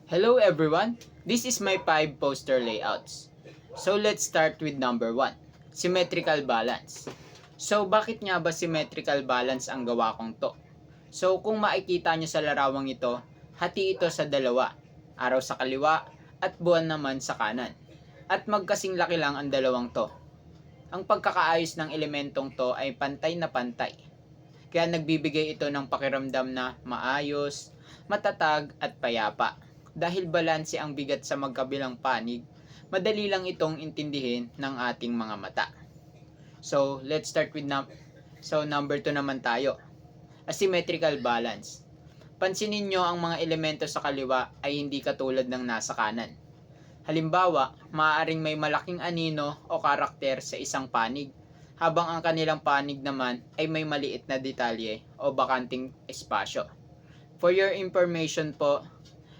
Hello everyone, this is my 5 poster layouts. So let's start with number 1, symmetrical balance. So bakit nga ba symmetrical balance ang gawa kong to? So kung makikita nyo sa larawang ito, hati ito sa dalawa, araw sa kaliwa at buwan naman sa kanan. At magkasing laki lang ang dalawang to. Ang pagkakaayos ng elementong to ay pantay na pantay. Kaya nagbibigay ito ng pakiramdam na maayos, matatag at payapa. Dahil balanse ang bigat sa magkabilang panig, madali lang itong intindihin ng ating mga mata. So, let's start with number 2 naman tayo. Asymmetrical balance. Pansinin nyo ang mga elemento sa kaliwa ay hindi katulad ng nasa kanan. Halimbawa, maaaring may malaking anino o karakter sa isang panig, habang ang kanilang panig naman ay may maliit na detalye o bakanting espasyo. For your information po,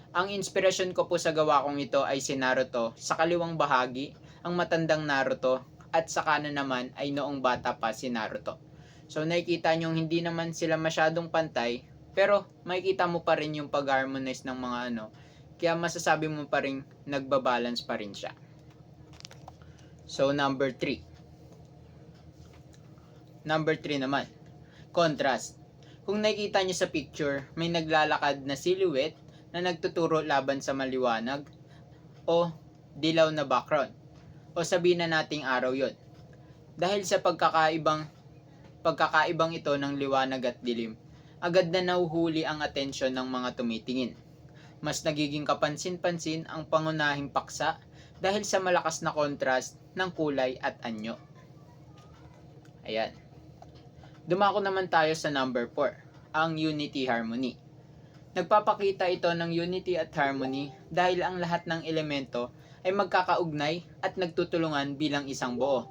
ang inspirasyon ko po sa gawa kong ito ay si Naruto, sa kaliwang bahagi, ang matandang Naruto, at sa kanan naman ay noong bata pa si Naruto. So nakikita nyo hindi naman sila masyadong pantay, pero makikita mo pa rin yung pag-harmonize ng mga kaya masasabi mo pa rin nagbabalance pa rin siya. So number 3 naman, contrast. Kung nakikita nyo sa picture, may naglalakad na silhouette na nagtuturo laban sa maliwanag o dilaw na background. O sabihin na nating araw yon. Dahil sa pagkakaibang ito ng liwanag at dilim, agad na nahuhuli ang atensyon ng mga tumitingin. Mas nagiging kapansin-pansin ang pangunahing paksa dahil sa malakas na contrast ng kulay at anyo. Ayan. Dumako naman tayo sa number 4, ang unity harmony. Nagpapakita ito ng unity at harmony dahil ang lahat ng elemento ay magkakaugnay at nagtutulungan bilang isang buo.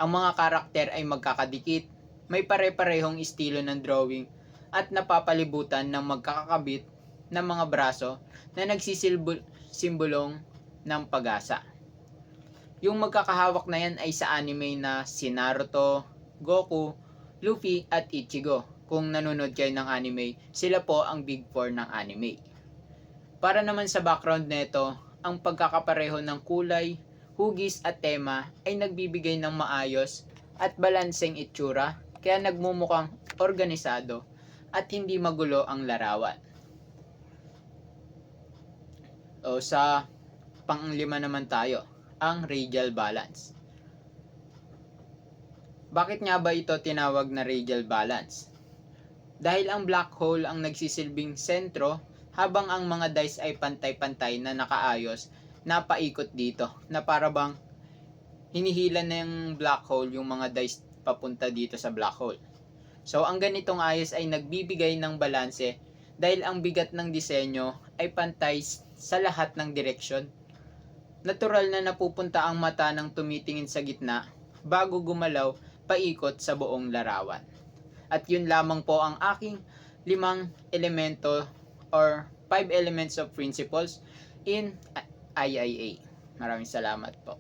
Ang mga karakter ay magkakadikit, may pare-parehong estilo ng drawing at napapalibutan ng magkakakabit ng mga braso na nagsisimbolong ng pag-asa. Yung magkakahawak na yan ay sa anime na si Naruto, Goku, Luffy at Ichigo. Kung nanonood kayo ng anime, sila po ang big 4 ng anime. Para naman sa background nito, ang pagkakapareho ng kulay, hugis at tema ay nagbibigay ng maayos at balanseng itsura, kaya nagmumukhang organisado at hindi magulo ang larawan. O sa pang-5 naman tayo, ang radial balance. Bakit nga ba ito tinawag na radial balance? Dahil ang black hole ang nagsisilbing sentro, habang ang mga dice ay pantay-pantay na nakaayos na paikot dito, na para bang hinihila ng black hole yung mga dice papunta dito sa black hole. So ang ganitong ayos ay nagbibigay ng balanse dahil ang bigat ng disenyo ay pantay sa lahat ng direksyon. Natural na napupunta ang mata ng tumitingin sa gitna bago gumalaw paikot sa buong larawan. At yun lamang po ang aking 5 elemento or 5 elements of principles in IIA. Maraming salamat po.